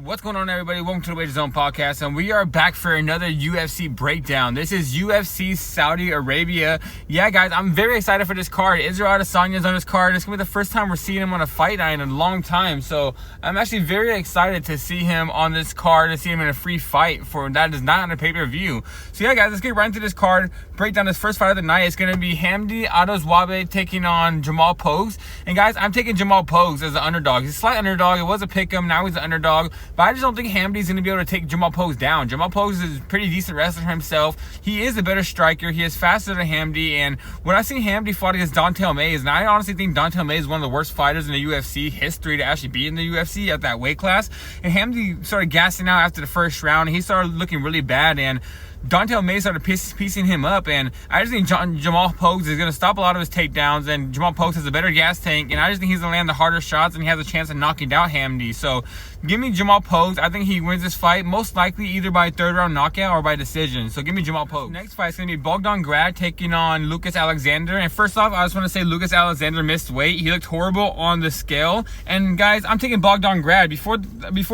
What's going on, everybody? Welcome to the Wager Zone podcast, and we are back for another UFC breakdown. This is UFC Saudi Arabia. Yeah, guys, I'm very excited for this card. Israel Adesanya is on this card. It's going to be the first time we're seeing him on a fight night in a long time, so I'm actually very excited to see him on this card and see him in a free fight for that is not on a pay-per-view. So yeah, guys, let's get right into this card. Break down this first fight of the night. It's going to be Hamdi Adesanya taking on Jamal Pouges. And guys, I'm taking Jamal Pouges as an underdog. He's a slight underdog. It was a pick 'em. Now he's an underdog. But I just don't think Hamdi's going to be able to take Jamal Pouges down. Jamal Pouges is a pretty decent wrestler himself. He is a better striker. He is faster than Hamdi. And when I see Hamdi fought against Don'Tale Mayes, and I honestly think Don'Tale Mayes is one of the worst fighters in the UFC history to actually be in the UFC at that weight class. And Hamdi started gassing out after the first round. And he started looking really bad. And Don'Tale Mayes started piecing him up, and I just think Jamal Pouges is going to stop a lot of his takedowns, and Jamal Pouges has a better gas tank, and I just think he's going to land the harder shots, and he has a chance of knocking down Hamdi. So give me Jamal Pouges. I think he wins this fight, most likely either by third round knockout or by decision. So give me Jamal Pouges. Next fight is going to be Bogdan Grad taking on Lucas Alexander. And first off, I just want to say Lucas Alexander missed weight. He looked horrible on the scale. And guys, I'm taking Bogdan Grad. Before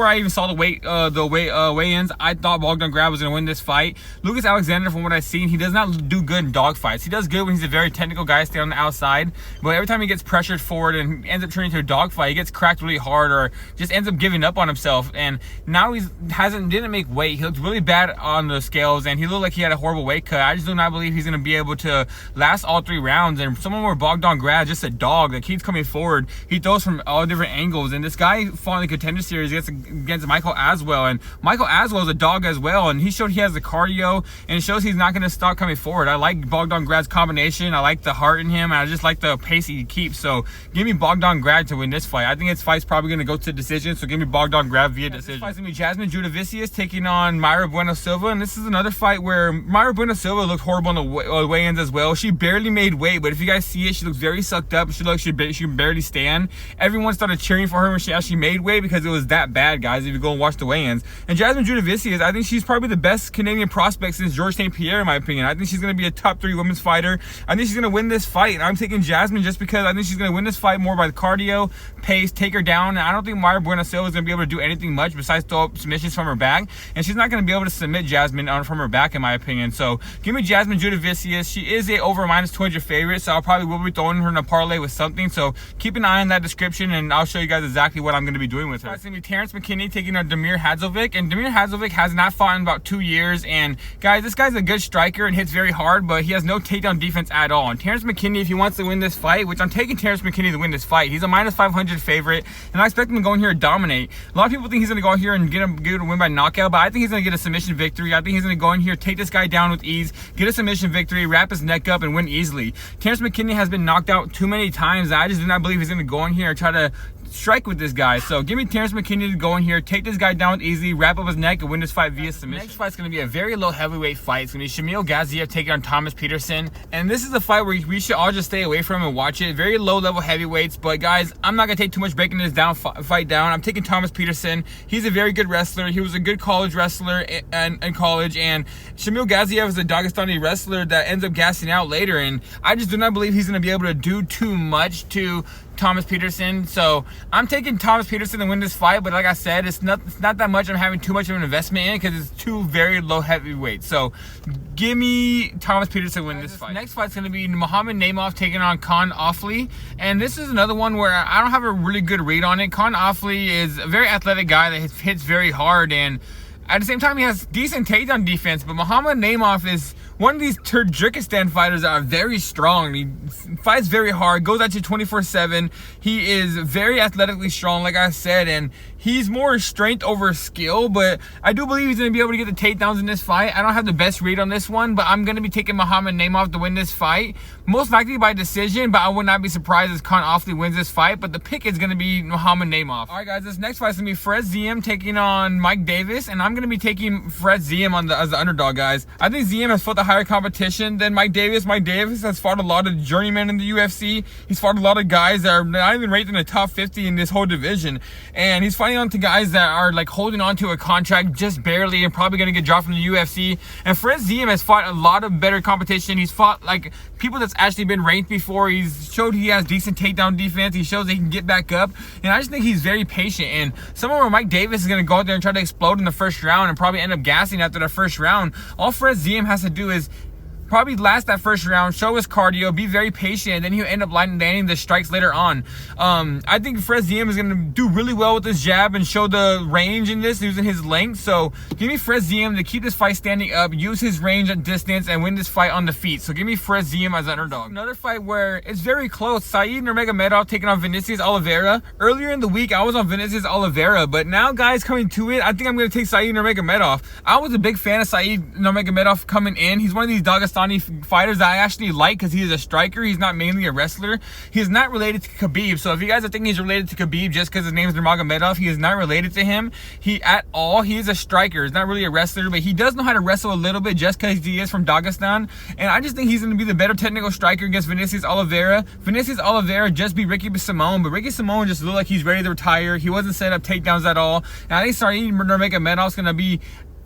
I even saw the weigh-ins, I thought Bogdan Grad was going to win this fight. Lucas Alexander, from what I've seen, he does not do good in dogfights. He does good when he's a very technical guy, stay on the outside. But every time he gets pressured forward and ends up turning into a dogfight, he gets cracked really hard or just ends up giving up on himself. And now didn't make weight. He looked really bad on the scales, and he looked like he had a horrible weight cut. I just do not believe he's going to be able to last all 3 rounds. And someone where Bogdan Grad, just a dog that keeps coming forward. He throws from all different angles. And this guy fought in the Contender Series against Michael Aswell, and Michael Aswell is a dog as well. And he showed he has the cardio, and it shows he's not going to stop coming forward. I like Bogdan Grad's combination. I like the heart in him, and I just like the pace he keeps. So give me Bogdan Grad to win this fight. I think this fight's probably going to go to decision, so give me Bogdan Grad via decision. This fight's going to be Jusudavicius taking on Mayra Bueno Silva, and this is another fight where Mayra Bueno Silva looked horrible on the weigh-ins as well. She barely made weight, but if you guys see it, she looks very sucked up. She looks like she can barely stand. Everyone started cheering for her when she actually made weight because it was that bad, guys, if you go and watch the weigh-ins. And Jusudavicius, I think she's probably the best Canadian prospect since George St. Pierre, in my opinion. I think she's going to be a top 3 women's fighter. I think she's going to win this fight. And I'm taking Jasmine just because I think she's going to win this fight more by the cardio, pace, take her down. And I don't think Mayra Bueno Silva is going to be able to do anything much besides throw up submissions from her back. And she's not going to be able to submit Jasmine from her back, in my opinion. So give me Jasmine Jusudavicius. She is a over -200 favorite, so I'll probably will be throwing her in a parlay with something. So keep an eye on that description, and I'll show you guys exactly what I'm going to be doing with her. It's going to be Terrence McKinney taking on Damir Hadzovic. And Damir Hadzovic has not fought in about 2 years. And guys, this guy's a good striker and hits very hard, but he has no takedown defense at all. And Terrence McKinney, if he wants to win this fight, which I'm taking Terrence McKinney to win this fight, he's a -500 favorite, and I expect him to go in here and dominate. A lot of people think he's going to go in here and get a win by knockout, but I think he's going to get a submission victory. I think he's going to go in here, take this guy down with ease, get a submission victory, wrap his neck up, and win easily. Terrence McKinney has been knocked out too many times. I just do not believe he's going to go in here and try to strike with this guy. So give me Terrence McKinney to go in here, take this guy down easily, wrap up his neck, and win this fight via submission. Next fight's going to be a very low heavyweight fight. It's going to be Shamil Gaziev taking on Thomas Pertersen. And this is a fight where we should all just stay away from and watch it. Very low level heavyweights. But guys, I'm not going to take too much breaking this fight down. I'm taking Thomas Pertersen. He's a very good wrestler. He was a good college wrestler in college. And Shamil Gaziev is a Dagestani wrestler that ends up gassing out later. And I just do not believe he's going to be able to do too much to Thomas Pertersen. So I'm taking Thomas Pertersen to win this fight, but like I said, it's not that much I'm having too much of an investment in because it's 2 very low heavyweights. So give me Thomas Pertersen to win this fight. Next fight's going to be Muhammad Naimov taking on Khan Offley, and this is another one where I don't have a really good read on it. Khan Offley is a very athletic guy that hits very hard, and at the same time he has decent takedown defense, but Muhammad Naimov is one of these Tajikistan fighters that are very strong. He fights very hard, goes at you 24/7. He is very athletically strong, like I said, and he's more strength over skill, but I do believe he's going to be able to get the takedowns in this fight. I don't have the best read on this one, but I'm going to be taking Muhammad Naimov to win this fight, most likely by decision, but I would not be surprised if Khan Offley wins this fight, but the pick is going to be Muhammad Naimov. All right, guys, this next fight is going to be Fred Ziam taking on Mike Davis, and I'm going to be taking Fred Ziam as the underdog, guys. I think Ziam has fought the higher competition than Mike Davis. Mike Davis has fought a lot of journeymen in the UFC. He's fought a lot of guys that are not even ranked in the top 50 in this whole division, and he's fighting rely on to guys that are like holding on to a contract just barely and probably gonna get dropped from the UFC. And Ziam has fought a lot of better competition. He's fought like people that's actually been ranked before. He's showed he has decent takedown defense. He shows he can get back up, and I just think he's very patient. And someone where Mike Davis is gonna go out there and try to explode in the first round and probably end up gassing after the first round. All Ziam has to do is probably last that first round, show his cardio, be very patient, and then he'll end up landing the strikes later on. I think Ziam is going to do really well with his jab and show the range in this using his length. So give me Ziam to keep this fight standing up, use his range at distance, and win this fight on the feet. So give me Ziam as underdog. Another fight where it's very close. Nurmagomedov taking on Vinicius Oliveira. Earlier in the week, I was on Vinicius Oliveira, but now, guys, coming to it, I think I'm going to take Nurmagomedov. I was a big fan of Nurmagomedov coming in. He's one of these Dagestani fighters that I actually like because he is a striker. He's not mainly a wrestler. He is not related to Khabib. So if you guys are thinking he's related to Khabib just because his name is Nurmagomedov, he is not related to him. At all. He is a striker. He's not really a wrestler, but he does know how to wrestle a little bit just because he is from Dagestan. And I just think he's going to be the better technical striker against Vinicius Oliveira. Vinicius Oliveira just beat Ricky Simone, but Ricky Simone just looked like he's ready to retire. He wasn't setting up takedowns at all. And I think Nurmagomedov is going to be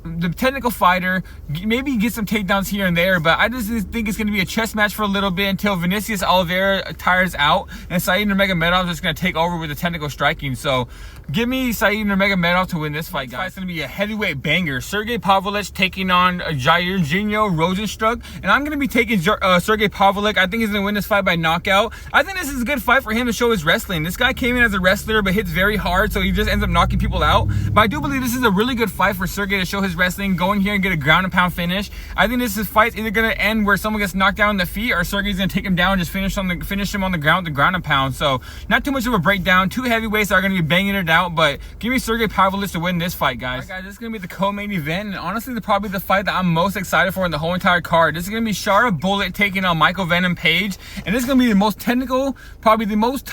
the technical fighter, maybe get some takedowns here and there, but I just think it's going to be a chess match for a little bit until Vinicius Oliveira tires out and Nurmagomedov is just going to take over with the technical striking. So give me Nurmagomedov to win this fight, guys. This fight's going to be a heavyweight banger. Sergey Pavlovich taking on Jairzinho Rosenstruck, and I'm going to be taking Sergey Pavlovich. I think he's going to win this fight by knockout. I think this is a good fight for him to show his wrestling. This guy came in as a wrestler but hits very hard, so he just ends up knocking people out. But I do believe this is a really good fight for Sergey to show his wrestling, go in here and get a ground and pound finish. I think this fight's either going to end where someone gets knocked down in the feet or Sergey's going to take him down and just finish him on the ground and pound. So not too much of a breakdown. Two heavyweights are going to be banging it out, but give me Sergey Pavlovich to win this fight, guys. All right, guys, this is going to be the co-main event, and honestly, probably the fight that I'm most excited for in the whole entire card. This is going to be Shara Bullet taking on Michael Venom Page, and this is going to be the most technical, probably the most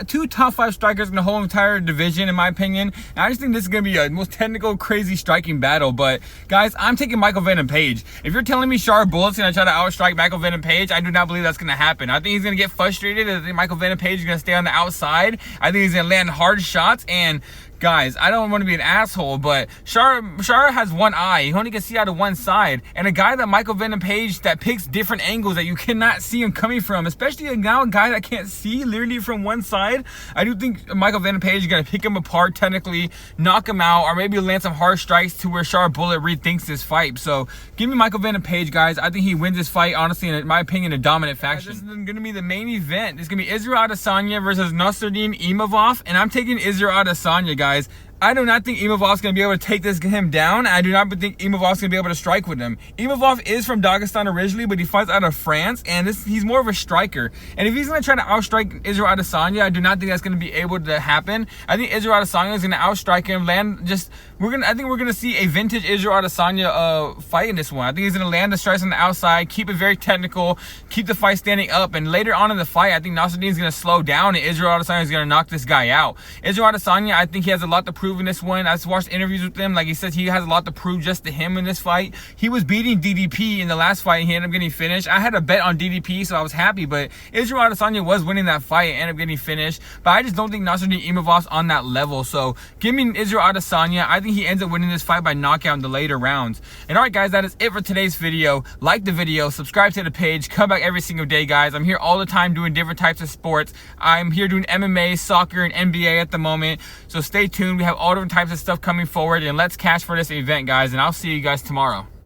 two top five strikers in the whole entire division, in my opinion. And I just think this is going to be a most technical, crazy striking battle. But guys, I'm taking Michael Venom Page. If you're telling me Shara Bullet's going to try to outstrike Michael Venom Page, I do not believe that's going to happen. I think he's going to get frustrated. I think Michael Venom Page is going to stay on the outside. I think he's going to land hard shots. And guys, I don't want to be an asshole, but Shara has one eye. You only can see out of one side. And a guy that Michael Venom Page that picks different angles that you cannot see him coming from, especially now a guy that can't see literally from one side, I do think Michael Venom Page is going to pick him apart technically, knock him out, or maybe land some hard strikes to where Shara Bullet rethinks this fight. So give me Michael Venom Page, guys. I think he wins this fight, honestly, in my opinion, a dominant fashion. This is going to be the main event. This is going to be Israel Adesanya versus Nasruddin Imavov, and I'm taking Israel Adesanya, guys. I do not think Imavov's going to be able to take him down. I do not think Imavov's going to be able to strike with him. Imavov is from Dagestan originally, but he fights out of France, and he's more of a striker. And if he's going to try to outstrike Israel Adesanya, I do not think that's going to be able to happen. I think Israel Adesanya is going to outstrike him, I think we're going to see a vintage Israel Adesanya fight in this one. I think he's going to land the strikes on the outside, keep it very technical, keep the fight standing up, and later on in the fight, I think Nasruddin is going to slow down, and Israel Adesanya is going to knock this guy out. Israel Adesanya, I think he has a lot to prove in this one. I've watched interviews with him. Like he says, he has a lot to prove just to him in this fight. He was beating DDP in the last fight, and he ended up getting finished. I had a bet on DDP, so I was happy, but Israel Adesanya was winning that fight and ended up getting finished. But I just don't think Nasruddin Imavov's on that level. So give me Israel Adesanya. I think he ends up winning this fight by knockout in the later rounds. And alright, guys, that is it for today's video. Like the video, subscribe to the page, come back every single day, guys. I'm here all the time doing different types of sports. I'm here doing MMA, soccer, and NBA at the moment. So stay tuned. We have all different types of stuff coming forward, and let's cash for this event, guys, and I'll see you guys tomorrow.